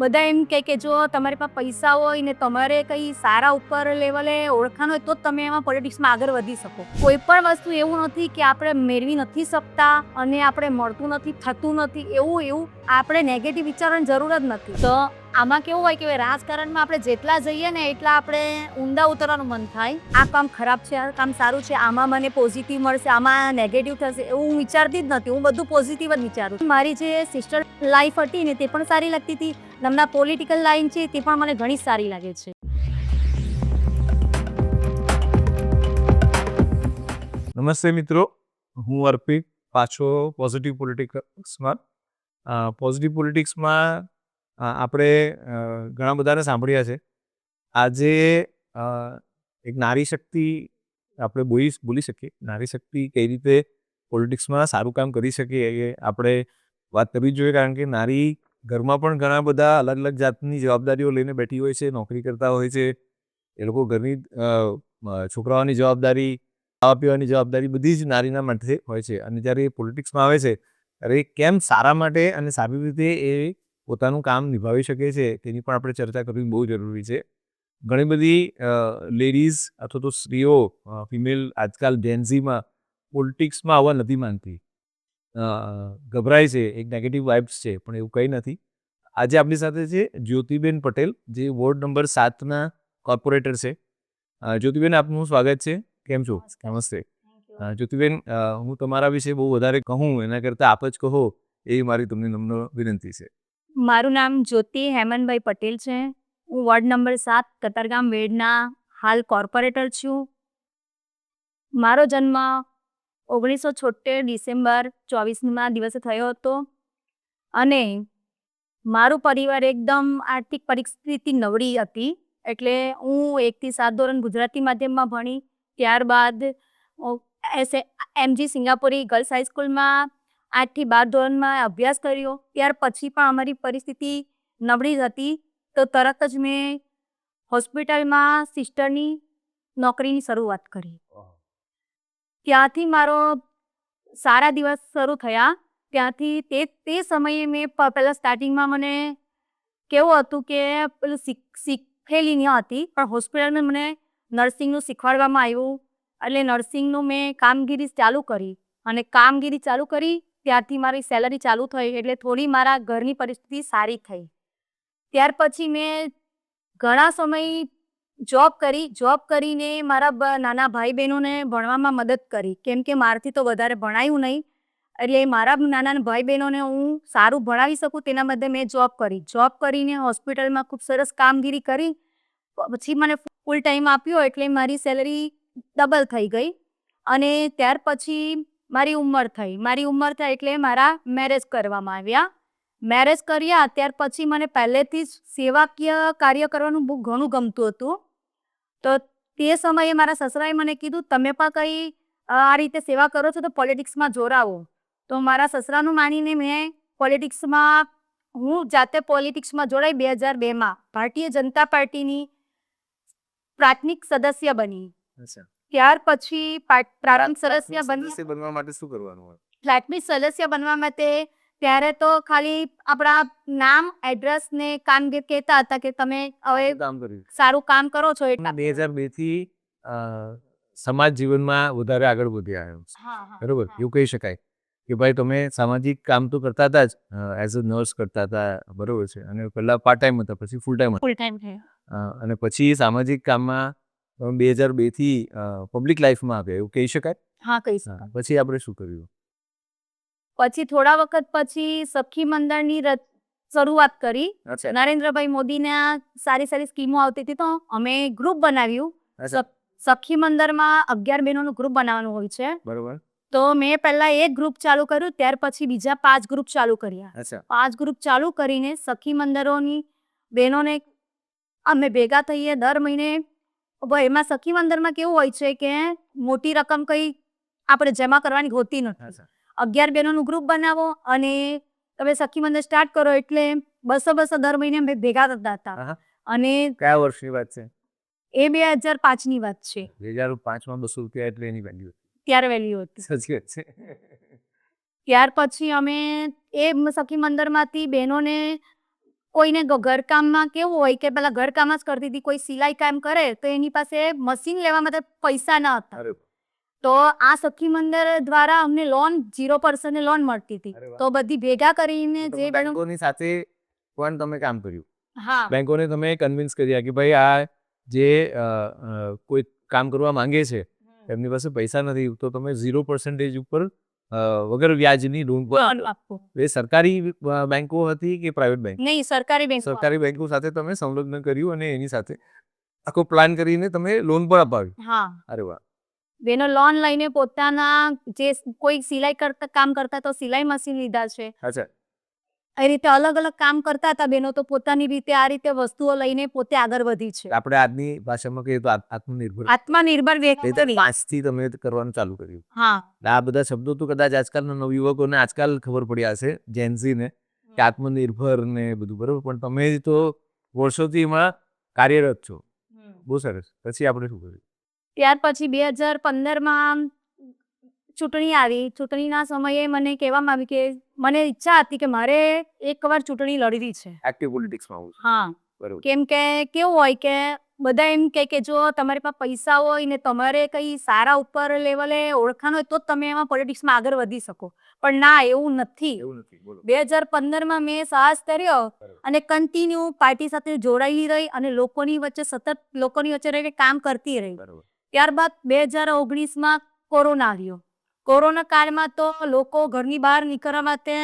બધા એમ કે જો તમારી પાસે પૈસા હોય ને તમારે કંઈ સારા ઉપર લેવલે ઓળખાણ હોય તો જ તમે એમાં પોલિટિક્સમાં આગળ વધી શકો. કોઈ પણ વસ્તુ એવું નથી કે આપણે મેળવી નથી શકતા અને આપણે મળતું નથી, થતું નથી, એવું આપણે નેગેટિવ વિચારવાની જરૂર જ નથી. તો આમાં કેવું હોય કે રાજકારણમાં આપણે જેટલા જઈએ ને એટલા આપણે ઊંડા ઉતરવાનું મન થાય. આ કામ ખરાબ છે, આ કામ સારું છે, આમાં મને પોઝિટિવ મળશે, આમાં નેગેટિવ થશે, એવું હું વિચારતી જ નથી. હું બધું પોઝિટિવ જ વિચારું. મારી જે સિસ્ટર લાઈફ હતી ને તે પણ સારી લાગતી હતી. નમના પોલિટિકલ લાઈન છે તે પણ મને ઘણી સારી લાગે છે. નમસ્તે મિત્રો, હું અર્પિત, પાછો પોઝિટિવ પોલિટિક્સમાં. પોઝિટિવ પોલિટિક્સમાં આપણે ઘણા બધાને સાંભળ્યા છે. આજે એક નારી શક્તિ આપણે બોલી શકીએ. નારી શક્તિ કઈ રીતે પોલિટિક્સમાં સારું કામ કરી શકે એ આપણે વાત કરવી જોઈએ. કારણ કે નારી ઘરમાં પણ ઘણા બધા અલગ અલગ જાતની જવાબદારીઓ લઈને બેઠી હોય છે, નોકરી કરતા હોય છે. એ લોકો ઘરની છોકરાઓની જવાબદારી, ખાવા પીવાની જવાબદારી બધી જ નારીના માટે હોય છે. અને જ્યારે એ પોલિટિક્સમાં આવે છે ત્યારે કેમ સારા માટે અને સારી રીતે એ પોતાનું કામ નિભાવી શકે છે તેની પણ આપણે ચર્ચા કરવી બહુ જરૂરી છે. ઘણી બધી લેડીઝ અથવા તો સ્ત્રીઓ, ફિમેલ આજકાલ જેન્ઝીમાં પોલિટિક્સમાં આવવા નથી માંગતી, ગભરાય છે, એક નેગેટિવ વાઇબ્સ છે, પણ એવું કંઈ નથી. આજે આપણી સાથે છે જ્યોતિબેન પટેલ, જે વોર્ડ નંબર 7ના કોર્પોરેટર છે. જ્યોતિબેન, આપનું સ્વાગત છે. કેમ છો? નમસ્તે. જ્યોતિબેન, હું તમારા વિશે બહુ વધારે કહું એના કરતાં આપ જ કહો એ મારી તમને નમ્ર વિનંતી છે. મારું નામ જ્યોતિ હેમનભાઈ પટેલ છે. હું વોર્ડ નંબર 7 કતારગામ વેડના હાલ કોર્પોરેટર છું. મારો જન્મ 1976 ડિસેમ્બર 24ના દિવસે થયો હતો અને મારું પરિવાર એકદમ આર્થિક પરિસ્થિતિ નબળી હતી. એટલે હું 1 થી 7 ધોરણ ગુજરાતી માધ્યમમાં ભણી. ત્યારબાદ MG સિંગાપુરી ગર્લ્સ હાઈસ્કૂલમાં 8 થી 12 ધોરણમાં અભ્યાસ કર્યો. ત્યાર પછી પણ અમારી પરિસ્થિતિ નબળી જ હતી. તો તરત જ મેં હોસ્પિટલમાં સિસ્ટરની નોકરીની શરૂઆત કરી. ત્યાંથી મારો સારા દિવસ શરૂ થયા. ત્યાંથી તે સમયે મેં પહેલાં સ્ટાર્ટિંગમાં મને કેવું હતું કે પેલું શીખેલી ન હતી, પણ હોસ્પિટલમાં મને નર્સિંગનું શીખવાડવામાં આવ્યું. એટલે નર્સિંગનું મેં કામગીરી ચાલુ કરી અને કામગીરી ચાલુ કરી ત્યારથી મારી સેલરી ચાલુ થઈ. એટલે થોડી મારા ઘરની પરિસ્થિતિ સારી થઈ. ત્યાર પછી મેં ઘણા સમય જોબ કરીને મારા નાના ભાઈ બહેનોને ભણવામાં મદદ કરી. કેમ કે મારાથી તો વધારે ભણાયું નહીં, એટલે મારા નાના ભાઈ બહેનોને હું સારું ભણાવી શકું તેના બદલે મેં જોબ કરીને હોસ્પિટલમાં ખૂબ સરસ કામગીરી કરી. પછી મને ફૂલ ટાઈમ આપ્યો એટલે મારી સેલરી ડબલ થઈ ગઈ. અને ત્યાર પછી મારી ઉંમર થઈ એટલે મારા મેરેજ કરવામાં આવ્યા. મેરેજ કર્યા ત્યાર પછી મને પહેલેથી જ સેવાકીય કાર્ય કરવાનું બહુ ઘણું ગમતું હતું. તો તે સમયે મારા સસરાએ મને કીધું, તમે પણ કંઈ આ રીતે સેવા કરો છો તો પોલિટિક્સમાં જોડાવો. તો મારા સસરાનું માનીને મેં હું જાતે પોલિટિક્સમાં જોડાઈ. 2002માં ભારતીય જનતા પાર્ટીની પ્રાથમિક સદસ્ય બની. ત્યાર પછી પ્રાથમિક સદસ્ય બનવા માટે શું કરવાનું હોય? પ્રાથમિક સદસ્ય બનવા માટે ત્યારે તો ખાલી આપણા નામ, એડ્રેસ ને કામગીરી કહેતા હતા કે તમે હવે સારું કામ કરો છો. 2002 થી સમાજ જીવનમાં વધારે આગળ વધ્યા, બરોબર? એવું કહી શકાય કે ભાઈ તમે સામાજિક કામ તો કરતા હતા જ, એઝ અ નર્સ કરતા હતા, બરોબર છે? અને પહેલા પાર્ટ ટાઈમ હતા, પછી ફૂલ ટાઈમ હતા. અને પછી સામાજિક કામમાં 2002 થી પબ્લિક લાઈફમાં આવ્યા, એવું કહી શકાય? હા, કહી શકાય. પછી આપણે શું કર્યું? પછી થોડા વખત પછી સખી મંડળની શરૂઆત કરી. નરેન્દ્રભાઈ મોદીના સારી સ્કીમો આવતી હતી તો અમે ગ્રુપ બનાવ્યું. સખી મંડળમાં 11 બહેનોનું ગ્રુપ બનાવવાનું હોય છે, બરોબર? તો મેં પહેલા એક ગ્રુપ ચાલુ કર્યું, ત્યાર પછી બીજા 5 ગ્રુપ ચાલુ કર્યા. 5 ગ્રુપ ચાલુ કરીને સખી મંડળોની બહેનોને અમે ભેગા થઈએ દર મહિને. એમાં સખી મંડળમાં કેવું હોય છે કે મોટી રકમ કંઈ આપણે જમા કરવાની હોતી નથી. 11 બહેનોનું ગ્રુપ બનાવો અને તમે સખી મંડળ સ્ટાર્ટ કરો એટલે 200 દર મહિને અમે ભેગા થતા હતા. અને કયા વર્ષની વાત છે? એ 2005ની વાત છે. 2005માં ₹200 એટલે એની વેલ્યુ ત્યારે વેલ્યુ હતી. સાચી વાત છે. ત્યાર પછી અમે એ સખી મંડળમાંથી બહેનોને કોઈને ઘરકામમાં કેવું હોય કે પેલા ઘરકામ જ કરતી હતી, કોઈ સિલાઈ કામ કરે તો એની પાસે મશીન લેવા માટે પૈસા ન હતા. અરે તો આ સખી મંડળ દ્વારા અમને લોન 0% લોન મળતી હતી. અરે વાહ. તો બધી ભેગા કરીને તમે જે બહેનો બેંકોની સાથે પણ તમે કામ કર્યું. હા બેંકોને તમે કન્વિન્સ કર્યા કે ભાઈ આ જે કોઈ કામ કરવા માંગે છે એમની પાસે પૈસા નથી તો તમે 0% ઉપર વગર વ્યાજની લોન લોન આપવું. એ સરકારી બેંકો હતી કે પ્રાઇવેટ બેંક? નહીં, સરકારી બેંક. સરકારી બેંકો સાથે તમે સંલગ્ન કર્યું અને એની સાથે આખો પ્લાન કરીને તમે લોન પણ અપાવી. હા, અરે વાહ. બેનો લોન લઈને પોતાના જે કોઈ સિલાઈ કામ કરતા તો સિલાઈ મશીન લીધા છે. અચ્છા. એ રીતે અલગ અલગ કામ કરતા હતા બેનો, તો પોતાની રીતે આ રીતે વસ્તુઓ લઈને પોતે આગળ વધી છે. આપણે આજની ભાષામાં કહીએ તો આત્મનિર્ભર. આત્મનિર્ભર વ્યક્તિ. 5 થી તમે કરવાનું ચાલુ કર્યું. હા, આ બધા શબ્દો તો કદાચ આજકાલના નવયુવકોને આજકાલ ખબર પડ્યા હશે, જેન્ઝીને, કે આત્મનિર્ભર ને બધું, બરોબર, પણ તમે તો વર્ષોથી એમાં કાર્યરત છો. બહુ સરસ. પછી આપણે શું કર્યું? ત્યાર પછી 2015માં ચૂંટણી આવી. ચૂંટણીના સમયે મને કહેવામાં આવ્યું કે મને ઈચ્છા હતી કે મારે એકવાર ચૂંટણી લડવી છે. એક્ટિવ પોલિટિક્સમાં આવું છે. હા, બરોબર. કેમ કે કેવું હોય કે બધા એમ કહે કે જો તમારી પાસે પૈસા હોય ને તમારે કઈ સારા ઉપર લેવલે ઓળખાણ હોય તો જ તમે એમાં પોલિટિક્સમાં આગળ વધી શકો, પણ ના, એવું નથી. એવું નથી. બોલો. 2015માં મેં સાહસ કર્યો અને કન્ટિન્યુ પાર્ટી સાથે જોડાયેલી રહી અને લોકોની વચ્ચે સતત લોકોની વચ્ચે રહીને કામ કરતી રહી. બરોબર. ત્યારબાદ 2019માં કોરોના આવ્યો. કોરોના કાળમાં તો લોકો ઘરની બહાર નીકળવા માટે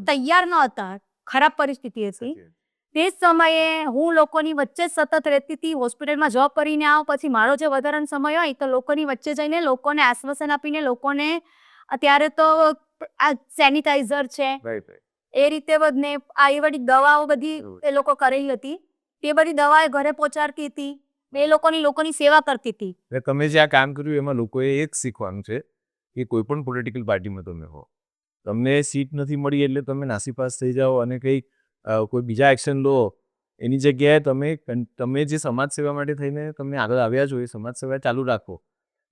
તૈયાર ન હતા. ખરાબ પરિસ્થિતિ હતી. તે સમયે હું લોકોની વચ્ચે સતત રહેતી હતી. હોસ્પિટલમાં જોબ કરીને આવ પછી મારો જે વધારાનો સમય હોય તો લોકોની વચ્ચે જઈને લોકોને આશ્વાસન આપીને લોકોને અત્યારે તો આ સેનિટાઈઝર છે એ રીતે બધને આવી બધી દવાઓ બધી એ લોકો કરેલી હતી. તે બધી દવા ઘરે પહોંચાડતી હતી. એ લોકોની સેવા કરતી હતી. તમે જે આ કામ કર્યું એમાં લોકોએ એક શીખવાનું છે કે કોઈ પણ પોલિટિકલ પાર્ટીમાં તમે હો, તમને સીટ નથી મળી એટલે તમે નાસીપાસ થઈ જાઓ અને કંઈક કોઈ બીજા એક્શન લો, એની જગ્યાએ તમે જે સમાજ સેવા માટે થઈને તમે આગળ આવ્યા છો એ સમાજ સેવા ચાલુ રાખો.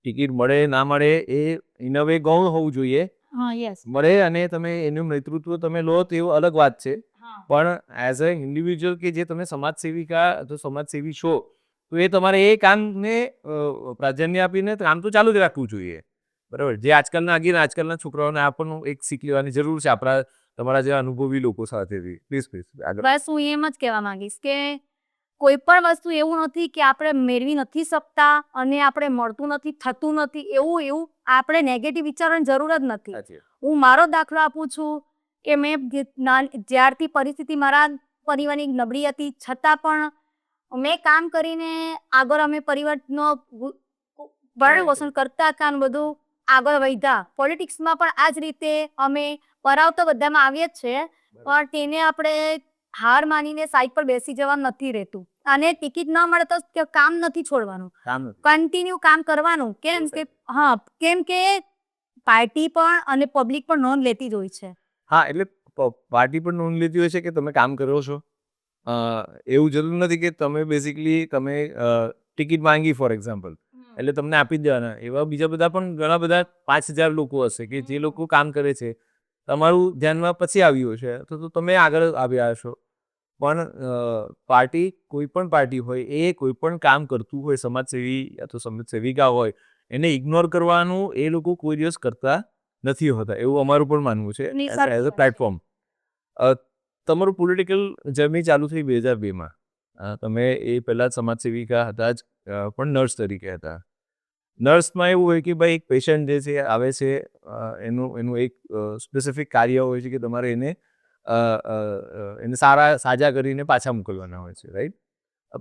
ટિકિટ મળે ના મળે એ ઇન અ વે ગૌણ હોવું જોઈએ. હા, યસ. મળે અને તમે એનું નેતૃત્વ તમે લો તો એવું અલગ વાત છે, પણ એઝ અ ઇન્ડિવિજ્યુઅલ કે જે તમે સમાજ સેવિકા અથવા સમાજસેવી છો તો એ તમારે એ કામને પ્રાધાન્ય આપીને કામ તો ચાલુ જ રાખવું જોઈએ. બરાબર. જે આજકાલના છોકરાઓને આ પણ એક શીખ લેવાની જરૂર છે આપણા તમારા જેવા અનુભવી લોકો સાથેથી. પ્લીઝ આગળ. બસ હું એમ જ કહેવા માંગીશ કે કોઈ પણ વસ્તુ એવું નથી કે આપણે મેળવી નથી શકતા અને આપણે મળતું નથી, થતું નથી, એવું આપણે નેગેટિવ વિચારવાની જરૂર જ નથી. હું મારો દાખલો આપું છું કે મેં જ્યારથી પરિસ્થિતિ મારા પરિવારની નબળી હતી છતાં પણ મેં કામ કરીને આગળ અમે પરિવારનો ભરણ પોષણ કરતા હતા અને બધું આગળ વધ્યા. પોલિટિક્સમાં પણ આ જ રીતે અમે પરાવ તો બધામાં આવીએ જ છે, પણ તેને આપણે હાર માનીને સાઈડ પર બેસી જવા નથી રહેતું. અને ટિકિટ ન મળે તો કામ નથી છોડવાનું, કન્ટિન્યુ કામ કરવાનું. કેમ કે પાર્ટી પણ અને પબ્લિક પણ નોંધ લેતી જ હોય છે. હા, એટલે પાર્ટી પણ નોંધ લેતી હોય છે કે તમે કામ કરો છો. એવું જરૂર નથી કે તમે બેઝિકલી તમે ટિકિટ માંગી ફોર એક્ઝામ્પલ એટલે તમને આપી જ દેવાના. એવા બીજા બધા પણ ઘણા બધા 5,000 લોકો હશે કે જે લોકો કામ કરે છે, તમારું ધ્યાનમાં પછી આવ્યું છે તો તમે આગળ આવ્યા છો. પણ પાર્ટી કોઈ પણ પાર્ટી હોય એ કોઈ પણ કામ કરતું હોય, સમાજસેવી અથવા સમાજસેવિકા હોય, એને ઇગ્નોર કરવાનું એ લોકો કોઈ દિવસ કરતા નથી હોતા, એવું અમારું પણ માનવું છે એઝ અ પ્લેટફોર્મ. તમારું પોલિટિકલ જર્ની ચાલુ થઈ 2002માં. તમે એ પહેલાં સમાજસેવિકા હતા જ, પણ નર્સ તરીકે હતા. નર્સમાં એવું હોય કે ભાઈ એક પેશન્ટ જે છે આવે છે, એનું એક સ્પેસિફિક કાર્ય હોય છે કે તમારે એને સાજા કરીને પાછા મોકલવાના હોય છે, રાઈટ?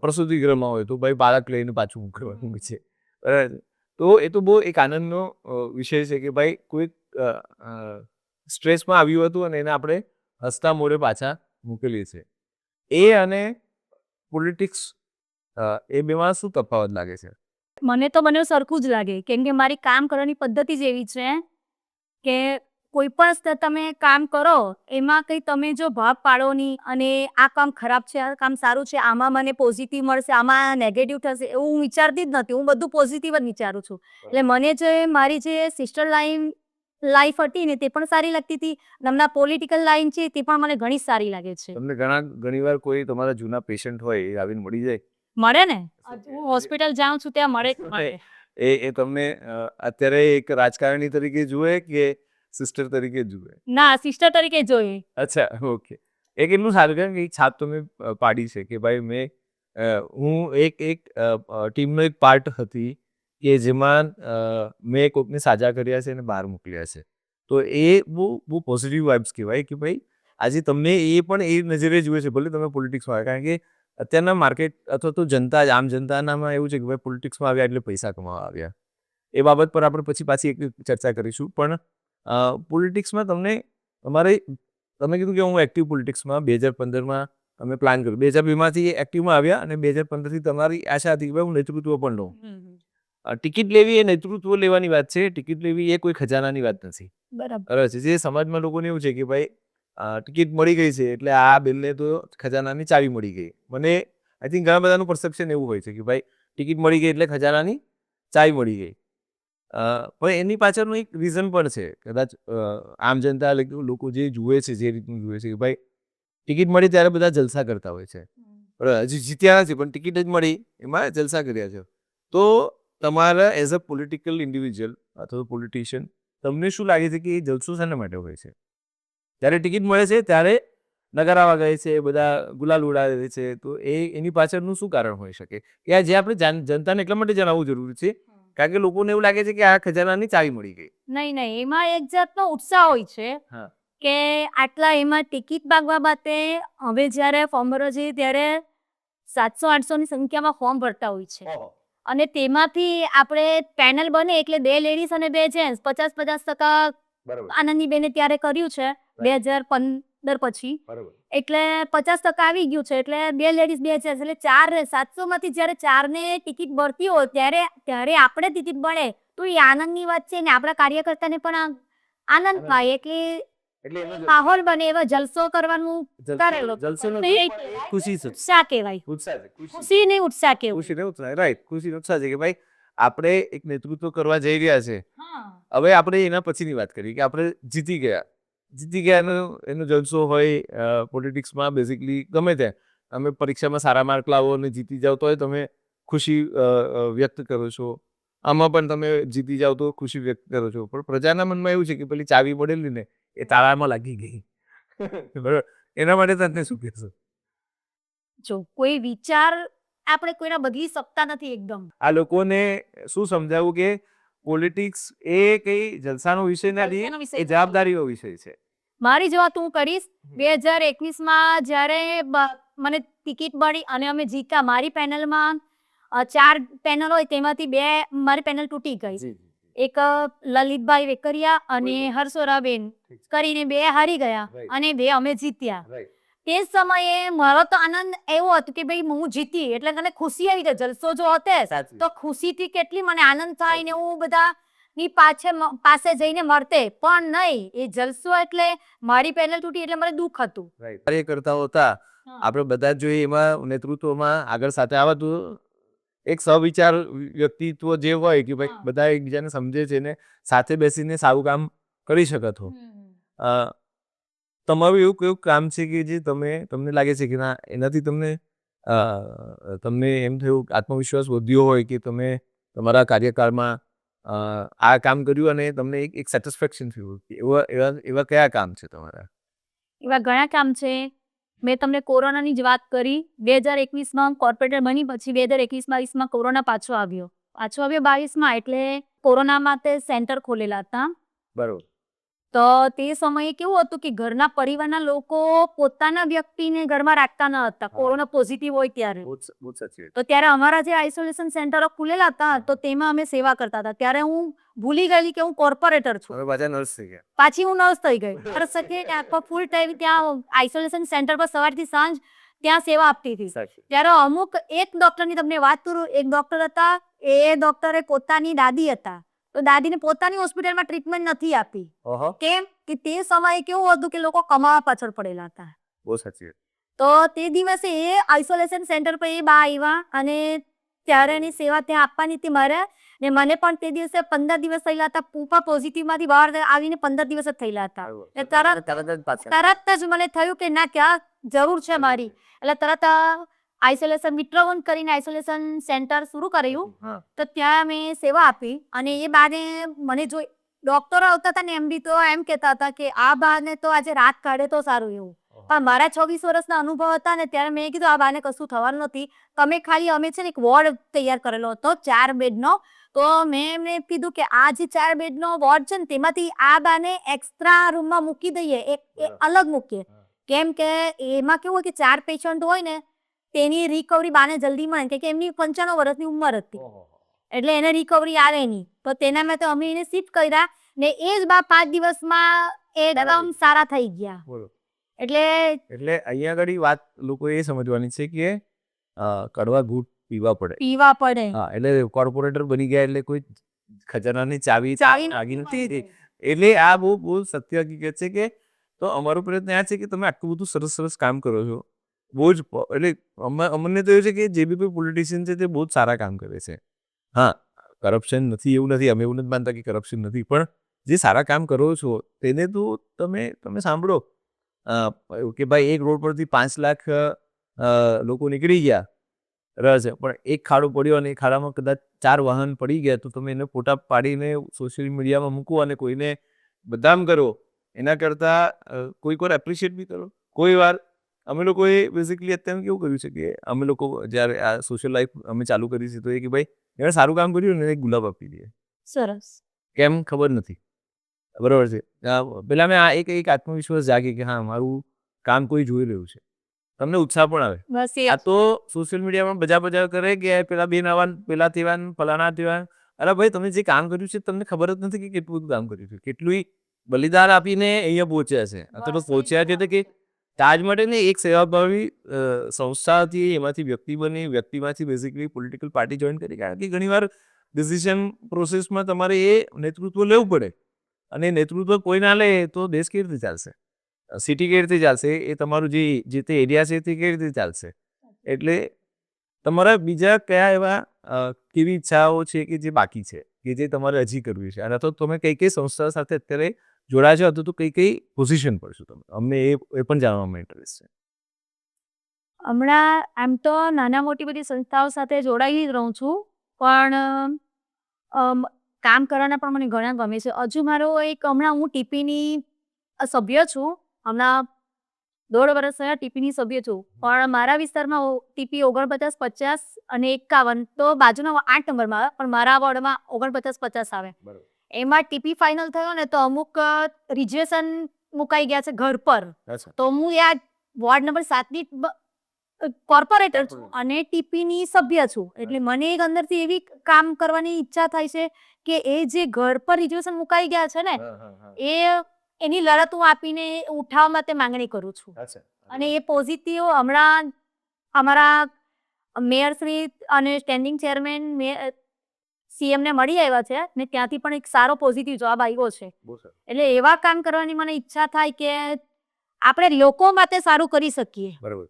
પ્રસૂતિગૃહમાં હોય તો ભાઈ બાળક લઈને પાછું મોકલવાનું હોય છે, બરાબર. તો એ તો બહુ એક આનંદનો વિષય છે કે ભાઈ કોઈ સ્ટ્રેસમાં આવ્યું હતું અને એને આપણે હસતા મોઢે પાછા મોકલીએ છીએ. એ અને પોલિટિક્સ એ બેમાં શું તફાવત લાગે છે? મને તો બંને સરખું જ લાગે, કેમ કે મારી કામ કરવાની પદ્ધતિ જ એવી છે કે કોઈ પણ તમે કામ કરો એમાં કંઈ તમે જો ભાગ પાડો નહીં અને આ કામ ખરાબ છે, આ કામ સારું છે, આમાં મને પોઝિટિવ મળશે, આમાં નેગેટિવ થશે, એવું હું વિચારતી જ નથી. હું બધું પોઝિટિવ જ વિચારું છું. એટલે મને જે મારી જે સિસ્ટર લાઈન લાઈફ હતી ને તે પણ સારી લાગતી હતી. હમણાં પોલિટિકલ લાઈન છે તે પણ મને ઘણી સારી લાગે છે. તમને ઘણીવાર કોઈ તમારા જૂના પેશન્ટ હોય એ આવીને મળી જાય? મળે ને, શું કે? હું હોસ્પિટલ જાઉં છું ત્યાં મળે જ મળે. એ તમને અત્યારે એક રાજકારણી તરીકે જુએ કે સિસ્ટર તરીકે જુએ? ના, સિસ્ટર તરીકે જોઈએ. અચ્છા, ઓકે. એ કેટલું સારું કે એક છાપ તમે પાડી છે કે ભાઈ હું એક ટીમનો એક પાર્ટ હતી કે જેમાં મેં કોઈકને સાજા કર્યા છે અને બહાર મોકલ્યા છે. તો એ બહુ પોઝિટિવ વાઇબ્સ કહેવાય કે ભાઈ આજે તમને એ પણ એ નજરે જુએ છે, ભલે તમે પોલિટિક્સમાં આવ્યા. કારણ કે અત્યારના માર્કેટ અથવા તો જનતા આમ જનતાનામાં એવું છે કે ભાઈ પોલિટિક્સમાં આવ્યા એટલે પૈસા કમાવા આવ્યા. એ બાબત પર આપણે પાછી એક ચર્ચા કરીશું. પણ પોલિટિક્સમાં તમે કીધું કે હું એક્ટિવ પોલિટિક્સમાં 2015માં તમે પ્લાન કર્યું, 2002માંથી એક્ટિવમાં આવ્યા અને 2015થી તમારી આશા હતી કે ભાઈ હું નેતૃત્વ પણ લઉં. ટિકિટ લેવી એ નેતૃત્વ લેવાની વાત છે, ટિકિટ લેવી એ કોઈ ખજાનાની વાત નથી. બરાબર. છે જે સમાજમાં લોકોને એવું છે કે ભાઈ ટિકિટ મળી ગઈ છે એટલે આ બિલને તો ખજાનાની ચાવી મળી ગઈ. મને આઈ થિંક ઘણા બધાનું પરસેપ્શન એવું હોય છે કે ભાઈ ટિકિટ મળી ગઈ એટલે ખજાનાની ચાવી મળી ગઈ. પણ એની પાછળનું એક રીઝન પણ છે. કદાચ આમ જનતા લોકો જે જુએ છે, જે રીતનું જુએ છે કે ભાઈ ટિકિટ મળી ત્યારે બધા જલસા કરતા હોય છે. હજી જીત્યા નથી પણ ટિકિટ જ મળી એમાં જલસા કર્યા છે. તો તમારા એઝ અ પોલિટિકલ ઇન્ડિવિજ્યુઅલ અથવા પોલિટિશિયન તમને શું લાગે છે કે એ જલસો શાના માટે હોય છે? જ્યારે ટિકિટ મળે છે ત્યારે નગારા વગાડે છે, બધા ગુલાલ ઉડાડે છે, તો એની પાછળનું શું કારણ હોઈ શકે? કે જે આપણે જનતાને એટલા માટે જણાવવું જરૂરી છે કારણ કે લોકોને એવું લાગે છે કે આ ખજાનાની ચાવી મળી ગઈ. નહીં, એમાં એક જાતનો ઉત્સાહ હોય છે કે આટલા એમાં ટિકિટ માગવા માટે હવે જ્યારે ફોર્મ ભરવા જઈએ ત્યારે 700-800 ની સંખ્યામાં ફોર્મ ભરતા હોય છે. અને તેમાંથી આપણે પેનલ બને એટલે 2 લેડીઝ અને 2 જેન્ટ્સ 50-50% આનંદીબેને ત્યારે કર્યું છે 2015 પછી. એટલે 50% આવી ગયું છે એટલે 2 લેડીઝ 2 જેન્ટ્સ એટલે 700માંથી જ્યારે 4ને ટિકિટ મળતી હોય ત્યારે આપણે ટિકિટ મળે તો એ આનંદની વાત છે ને આપણા કાર્યકર્તાને પણ આનંદ થાય. એટલે માહોલ બને એવો જલસો કરવાનું કરેલો ઉત્સાહ કહેવાય. ખુશી ને ઉત્સાહ કહેવાય. રાઈટ, ખુશી ઉત્સાહ છે કે ભાઈ આપણે એક નેતૃત્વ કરવા જઈ રહ્યા છે. હવે આપણે એના પછીની વાત કરીએ કે આપણે જીતી ગયા એનો જલસો હોય પોલિટિક્સમાં બેઝિકલી ગમે તે તમે પરીક્ષામાં સારા માર્ક લાવો અને જીતી જાઓ તો તમે ખુશી વ્યક્ત કરો છો. આમાં પણ તમે જીતી જાઓ તો ખુશી વ્યક્ત કરો છો. પણ પ્રજાના મનમાં એવું છે કે પેલી ચાવી મળેલી ને એ તાળામાં લાગી ગઈ. બરાબર, એના માટે તને શું કહેશો? જો કોઈ વિચાર આપણે કોઈના બદલી શકતા નથી એકદમ. આ લોકોને શું સમજાવવું કે પોલિટિક્સ એ કઈ જલસાનો વિષય નથી, એ જવાબદારીનો વિષય છે. મારી જ વાત હું કરીશ. 2021માં જ્યારે મને ટિકિટ મળી અને અમે જીત્યા, મારી પેનલમાં 4 પેનલ હોય તેમાંથી 2 મારી પેનલ તૂટી ગઈ. એક લલિતભાઈ વેકરિયા અને હર્ષોરાબેન કરીને 2 હારી ગયા અને 2 અમે જીત્યા. તે સમયે મારો તો આનંદ એવો હતો કે ભાઈ હું જીતી એટલે મને ખુશી આવી જાય. જલસો જો હોતે તો ખુશીથી કેટલી મને આનંદ થાય ને હું બધાની પાસે જઈને મળતે, પણ નહીં. એ જલસો એટલે મારી પેનલ તૂટી એટલે મને દુઃખ હતું. કાર્યકર્તાઓ હતા આપણે બધા જોઈએ એમાં નેતૃત્વમાં આગળ સાથે આવતું એક સવિચાર વ્યક્તિત્વ જે હોય કે ભાઈ બધા એકબીજાને સમજે છે ને સાથે બેસીને સારું કામ કરી શકતો. તમારું એવું કયું કામ છે કે જે તમને લાગે છે કે ના એનાથી તમને એમ થયું આત્મવિશ્વાસ વધ્યો હોય કે તમે તમારા કાર્યકાળમાં આ કામ કર્યું અને તમને એક સેટિસ્ફેક્શન થયું? એવા કયા કામ છે તમારા? એવા ઘણા કામ છે. મેં તમને કોરોનાની જ વાત કરી. 2021માં કોર્પોરેટર બની પછી 2021-22માં કોરોના પાછો આવ્યો 22માં એટલે કોરોના માટે સેન્ટર ખોલેલા હતા. બરોબર. તો તે સમયે કેવું હતું કે ઘરના પરિવારના લોકો પોતાના વ્યક્તિને ઘરમાં રાખતા ન હતા કોરોના પોઝિટિવ હોય ત્યારે. તો ત્યારે અમારા જે આઇસોલેશન સેન્ટરો ખુલેલા હતા તો તેમાં અમે સેવા કરતા હતા. ત્યારે હું ભૂલી ગયેલી કે હું કોર્પોરેટર છું. પાછી હું નર્સ થઈ ગઈ. ફૂલ ટાઈમ ત્યાં આઇસોલેશન સેન્ટર પર સવારથી સાંજ ત્યાં સેવા આપતી હતી. ત્યારે અમુક એક ડોક્ટરની તમને વાત કરું, એક ડોક્ટર હતા, એ ડોક્ટરે પોતાની દાદી હતા તો દાદીને પોતાની હોસ્પિટલમાં ટ્રીટમેન્ટ નથી આપી. કેમ કે તે સમયે કેવું હતું કે લોકો કમાવા પાછળ પડેલા હતા. બહુ સાચી. તો તે દિવસે એ આઇસોલેશન સેન્ટર પર એ બા આવ્યા અને ત્યારે એની સેવા ત્યાં આપવાની હતી મારે. ને મને પણ તે દિવસે 15 દિવસ થયેલા હતા. પૂપા પોઝિટિવમાંથી બહાર આવીને 15 દિવસ જ થયેલા હતા. ને તરત જ મને થયું કે ના ક્યાં જરૂર છે મારી. એટલે તરત આઇસોલેશન મિત્રવન કરીને આઇસોલેશન સેન્ટર શરૂ કર્યું. તો ત્યાં મેં સેવા આપી અને એ બાને મને જો ડોક્ટરો આવતા હતા ને એમડી તો એમ કહેતા હતા કે આ બાને તો આજે રાત કાઢે તો સારું એવું. પણ મારા 26 વર્ષના અનુભવ હતા ને ત્યારે મેં કીધું આ બાને કશું થવાનું નથી. તમે ખાલી અમે છે ને એક વોર્ડ તૈયાર કરેલો હતો 4 બેડનો. તો મેં એમને કીધું કે આ જે 4 બેડનો વોર્ડ છે ને તેમાંથી આ બાને એક્સ્ટ્રા રૂમમાં મૂકી દઈએ, એક અલગ મૂકીએ. કેમ કે એમાં કેવું હોય કે 4 પેશન્ટ હોય ને તેની રિકવરી બાને જલ્દી મળે કે એમની 95 વર્ષની ઉંમર હતી. એટલે એને રિકવરી આવે નહીં. તો તેના માટે અમે એને શિફ્ટ કર્યા ને એ જ બા 5 દિવસમાં એકદમ સારા થઈ ગયા. એટલે અહીંયા આગળ વાત લોકો એ સમજવાની છે કે કડવા ઘૂંટ પીવા પડે. હા, એટલે કોર્પોરેટર બની ગયા એટલે કોઈ ખજાનાની ચાવી લાગી નથી. એટલે આ બહુ સત્ય હકીકત છે કે તો અમારો પ્રયત્ન આ છે કે તમે આટલું બધું સરસ કામ કરો છો. બહુ જ એટલે અમને તો એવું છે કે જે બી કોઈ પોલિટિશિયન છે તે બહુ જ સારા કામ કરે છે. હા, કરપ્શન નથી એવું નથી, અમે એવું નથી માનતા કે કરપ્શન નથી, પણ જે સારા કામ કરો છો તેને તો તમે સાંભળો કે ભાઈ એક રોડ પરથી 5 લાખ લોકો નીકળી ગયા રહે, પણ એક ખાડો પડ્યો અને એ ખાડામાં કદાચ 4 વાહન પડી ગયા તો તમે એને ફોટા પાડીને સોશિયલ મીડિયામાં મૂકો અને કોઈને બદનામ કરો એના કરતાં કોઈક વાર એપ્રિશિએટ બી કરો. કોઈ વાર અમે લોકોએ બેઝિકલી અત્યારે કેવું કર્યું છે કે અમે લોકો જ્યારે આ સોશિયલ લાઈફ અમે ચાલુ કરી છે તો એ કે ભાઈ એણે સારું કામ કર્યું ને એક ગુલાબ આપી દઈએ. સરસ. કેમ ખબર નથી, બરોબર છે. પેલા મેં આ એક આત્મવિશ્વાસ જાગે કે હા મારું કામ કોઈ જોઈ રહ્યું છે, તમને ઉત્સાહ પણ આવે. આ તો સોશિયલ મીડિયામાં બજા કરે કે પેલા બેન આવવાન પેલા તેવાન ફલાણા તેવાન. અરે ભાઈ તમે જે કામ કર્યું છે તમને ખબર જ નથી કે કેટલું કામ કર્યું છે, કેટલું બલિદાન આપીને અહીંયા પહોંચ્યા છે. તો પહોંચ્યા છે કે તાજ માટે ને એક સેવાભાવી સંસ્થા હતી, એમાંથી વ્યક્તિ બની, વ્યક્તિમાંથી બેઝિકલી પોલિટિકલ પાર્ટી જોઈન કરી. કારણ કે ઘણીવાર ડિસિઝન પ્રોસેસમાં તમારે એ નેતૃત્વ લેવું પડે અને નેતૃત્વ કોઈ ના લે તો દેશ કેવી રીતે ચાલશે, સિટી કેવી રીતે ચાલશે, એ તમારું જે તે એરિયા છે તે કેવી રીતે ચાલશે. એટલે તમારા બીજા કયા એવા કેવી ઈચ્છાઓ છે કે જે બાકી છે કે જે તમારે હજી કરવી છે, અને તો તમે કઈ સંસ્થા સાથે અત્યારે જોડાયા છો અથવા તો કઈ પોઝિશન પર છો તમે, અમને એ પણ જાણવામાં ઇન્ટરેસ્ટ છે. હમણાં આમ તો નાના મોટી બધી સંસ્થાઓ સાથે જોડાઈ જ રહું છું, પણ કામ કરવાના પણ મને ઘણા ગમે છે. હજુ મારો હમણાં હું ટીપીની સભ્ય છું. હમણાં 1.5 વર્ષ થયા ટીપીની સભ્ય છું, પણ મારા વિસ્તારમાં ટીપી 49, 50 અને 51 તો બાજુના 8 નંબરમાં આવે, પણ મારા વોર્ડમાં 49, 50 આવે. એમાં ટીપી ફાઇનલ થયો ને તો અમુક રિઝર્વેશન મુકાઈ ગયા છે ઘર પર. તો હું આ વોર્ડ નંબર 7ની કોર્પોરેટર છું અને ટીપીની સભ્ય છું. એટલે મને એક અંદરથી એવી કામ કરવાની ઈચ્છા થાય છે કે એ જે ઘર પર રિઝર્વેશન મુકાઈ ગયા છે ને એની લડત હું આપીને ઉઠાવવા માટે માંગણી કરું છું. અને એ પોઝિટિવ હમણાં અમારા મેયર શ્રી અને સ્ટેન્ડિંગ ચેરમેન સીએમ ને મળી આવ્યા છે ને ત્યાંથી પણ એક સારો પોઝિટિવ જવાબ આવ્યો છે. એટલે એવા કામ કરવાની મને ઈચ્છા થાય કે આપણે લોકો માટે સારું કરી શકીએ. બરાબર.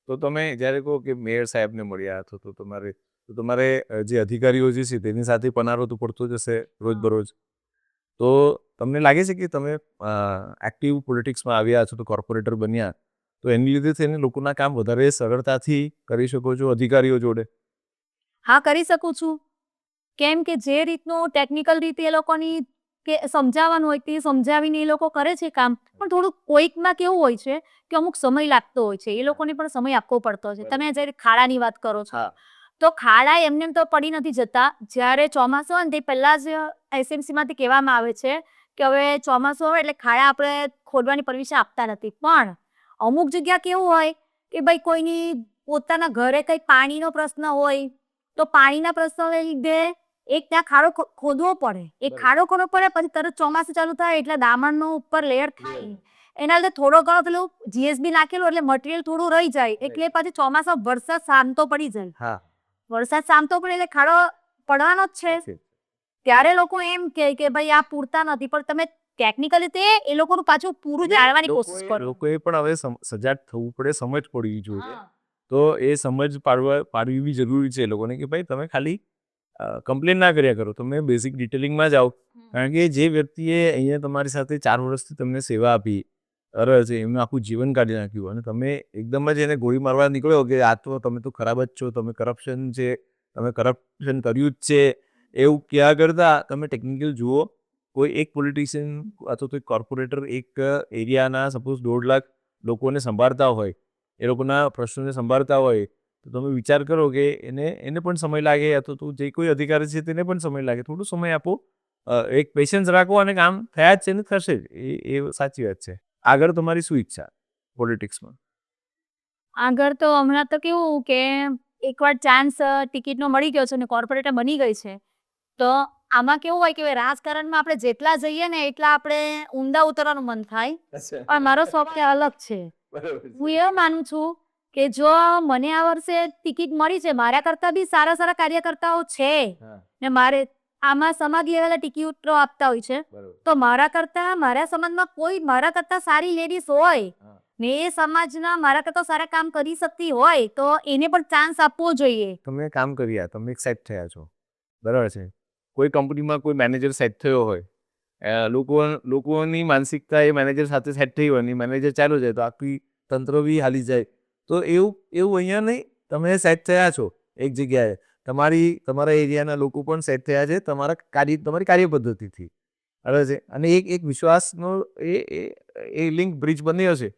તો તમે જ્યારે કહો કે મેયર સાહેબને મળ્યા તો તમારે જે અધિકારીઓ જે છે તેની સાથે પનારો તો પડતો જ હશે રોજબરોજ. તો તમને લાગે છે કે તમે એક્ટિવ પોલિટિક્સમાં આવ્યા છો તો કોર્પોરેટર બન્યા તો એની લીધે થઈને લોકોના કામ વધારે સરળતાથી કરી શકો છો અધિકારીઓ જોડે? હા, કરી શકું છું. કેમ કે જે રીતનું ટેકનિકલ રીતે એ લોકોની કે સમજાવવાનું હોય તે સમજાવીને એ લોકો કરે છે કામ, પણ થોડુંક કોઈકમાં કેવું હોય છે કે અમુક સમય લાગતો હોય છે, એ લોકોને પણ સમય આપવો પડતો છે. તમે જ્યારે ખાડાની વાત કરો છો તો ખાડા એમને તો પડી નથી જતા. જ્યારે ચોમાસું હોય ને તે પહેલા જ એસએમસીમાંથી કહેવામાં આવે છે કે હવે ચોમાસું આવે એટલે ખાડા આપણે ખોદવાની પરમિશન આપતા નથી. પણ અમુક જગ્યા કેવું હોય કે ભાઈ કોઈની પોતાના ઘરે કંઈ પાણીનો પ્રશ્ન હોય તો પાણીના પ્રશ્નને લીધે એક ત્યાં ખાડો ખોદવો પડે. એક ખાડો ખોદવો પડે પછી તરત ચોમાસું ચાલુ થાય એટલે દામણનો ઉપર લેયર થાય, એના લીધે થોડો ઘણો પેલું જીએસબી નાખેલું એટલે મટીરિયલ થોડું રહી જાય, એટલે પછી ચોમાસા વરસાદ શાંતો પડી જાય. વરસાદ શાંતો પડે એટલે ખાડો પડવાનો જ છે. ત્યારે લોકો એમ કે ભાઈ આ પૂરતા નથી, પણ તમે ટેકનિકલ રીતે એ લોકોનું પાછું પૂરું જાણવાની કોશિશ કરો. લોકોએ પણ હવે સજાગ થવું પડે, સમજ પડવી જોઈએ. તો એ સમજ પાડવી બી જરૂરી છે એ લોકોને કે ભાઈ તમે ખાલી કમ્પ્લેન ના કર્યા કરો, તમે બેઝિક ડિટેલિંગમાં જાઓ. કારણ કે જે વ્યક્તિએ અહીંયા તમારી સાથે 4 વર્ષથી તમને સેવા આપી, બરાબર છે, એમનું આખું જીવન કાઢી નાખ્યું અને તમે એકદમ જ એને ગોળી મારવા નીકળ્યો કે આ તો તમે તો ખરાબ જ છો, તમે કરપ્શન કર્યું જ છે, એવું ક્યાં કરતાં તમે ટેકનિકલ જુઓ. કોઈ એક પોલિટિશિયન અથવા તો કોર્પોરેટર એક એરિયાના સપોઝ 1.5 લાખ લોકોને સંભાળતા હોય, એ લોકોના પ્રશ્નોને સંભાળતા હોય, તો તમે વિચાર કરો કે એને પણ સમય લાગે, અથવા તો જે કોઈ અધિકારી છે તેને પણ સમય લાગે. થોડો સમય આપો, એક પેશન્સ રાખો અને કામ થયા જ છે ને થશે જ. એ સાચી વાત છે. આગળ તમારી શું ઈચ્છા પોલિટિક્સમાં? આગળ તો હમણાં તો કેવું કે એકવાર ચાન્સ ટિકિટનો મળી ગયો છે અને કોર્પોરેટર બની ગઈ છે, તો આમાં કેવું હોય કે રાજકારણમાં આપણે જેટલા જઈએ ને એટલા આપણે ઊંડા ઉતરવાનું મન થાય. પણ મારો શોખ કે અલગ છે. હું એવું માનું છું કે જો મને આ વર્ષે ટિકિટ મળી છે, મારા કરતા બી સારા સારા કાર્યકર્તાઓ છે ને મારે આમાં સમાજ લેવલે ટિકિટો આપતા હોય છે, તો મારા સમાજમાં કોઈ મારા કરતા સારી લેડીઝ હોય ને એ સમાજના મારા કરતા સારા કામ કરી શકતી હોય તો એને પણ ચાન્સ આપવો જોઈએ. તમે કામ કર્યા, તમે એક સેટ થયા છો, બરાબર છે. કોઈ કંપનીમાં કોઈ મેનેજર સેટ થયો હોય, લોકોની માનસિકતા એ મેનેજર સાથે સેટ થઈ હોય, મેનેજર ચાલુ જાય તો આખી તંત્ર બી હાલી જાય. તો એવું અહીંયા નહીં. તમે સેટ થયા છો એક જગ્યાએ, તમારા એરિયાના લોકો પણ સેટ થયા છે તમારી કાર્ય પદ્ધતિથી, બરાબર છે. અને એક વિશ્વાસનો એ લિંક બ્રિજ બન્યો છે.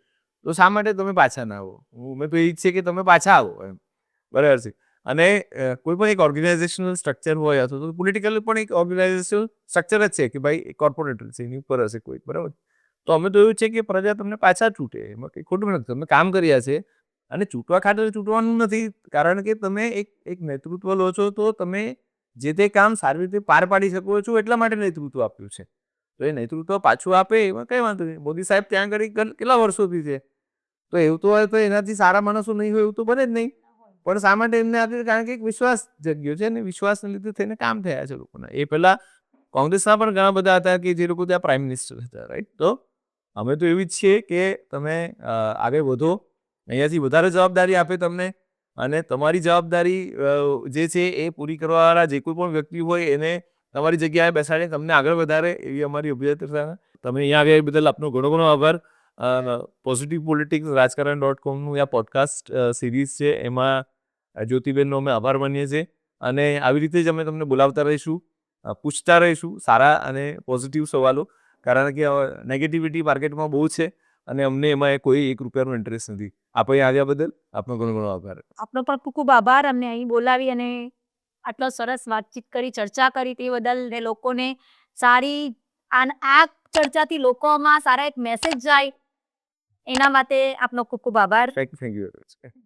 તો શા માટે તમે પાછા ના આવો? મેં તો એ જ છે કે તમે પાછા આવો એમ, બરાબર છે. અને કોઈ પણ એક ઓર્ગેનાઇઝેશનલ સ્ટ્રક્ચર હોય, અથવા તો પોલિટિકલ પણ એક ઓર્ગેનાઇઝેશનલ સ્ટ્રક્ચર જ છે કે ભાઈ કોર્પોરેટર છે, એની ઉપર હશે કોઈ, બરાબર. તો અમે તો એવું છે કે પ્રજા તમને પાછા છૂટે, એમાં કંઈ ખોટું નથી. તમે કામ કર્યા છે અને ચૂંટવા ખાતર ચૂંટવાનું નથી, કારણ કે તમે એક નેતૃત્વ લો છો તો તમે જે તે કામ સારી રીતે પાર પાડી શકો છો, એટલા માટે નેતૃત્વ આપ્યું છે. તો એ નેતૃત્વ પાછું આપે એમાં કંઈ વાંધો નહીં. મોદી સાહેબ ત્યાં આગળ કેટલા વર્ષોથી છે, તો એવું તો હોય તો એનાથી સારા માણસો નહીં હોય એવું તો બને જ નહીં. પણ શા માટે એમને આપ્યું? કારણ કે એક વિશ્વાસ જગ્યો છે, અને વિશ્વાસને લીધે થઈને કામ થયા છે લોકોના. એ પહેલા કોંગ્રેસના પણ ઘણા બધા હતા કે જે લોકો ત્યાં પ્રાઇમ મિનિસ્ટર હતા, રાઈટ. તો અમે તો એવી જ છીએ કે તમે આગળ વધો, અહીંયાથી વધારે જવાબદારી આપે તમને, અને તમારી જવાબદારી જે છે એ પૂરી કરવાવાળા જે કોઈ પણ વ્યક્તિ હોય એને તમારી જગ્યાએ બેસાડીને તમને આગળ વધારે એવી અમારી અભ્યર્થના. તમે અહીંયા આવ્યા એ બદલ આપનો ઘણો ઘણો આભાર. પોઝિટિવ પોલિટિક્સ રાજકારણ.comનું આ પોડકાસ્ટ સિરીઝ છે, એમાં જ્યોતિબેનનો અમે આભાર માનીએ છીએ. અને આવી રીતે જ અમે તમને બોલાવતા રહીશું, પૂછતા રહીશું સારા અને પોઝિટિવ સવાલો, કારણ કે નેગેટિવિટી માર્કેટમાં બહુ છે અને અમને એમાં કોઈ ₹1 ઇન્ટરેસ્ટ નથી. આપણે આવ્યા બદલ આપનો ઘણો ઘણો આભાર. આપનો પણ ખૂબ ખૂબ આભાર. અમને અહીં બોલાવી અને આટલો સરસ વાતચીત કરી, ચર્ચા કરી તે બદલ, ને લોકોને સારી આ ચર્ચાથી લોકોમાં સારા એક મેસેજ જાય એના માટે આપનો ખૂબ ખૂબ આભાર. Thank you very much.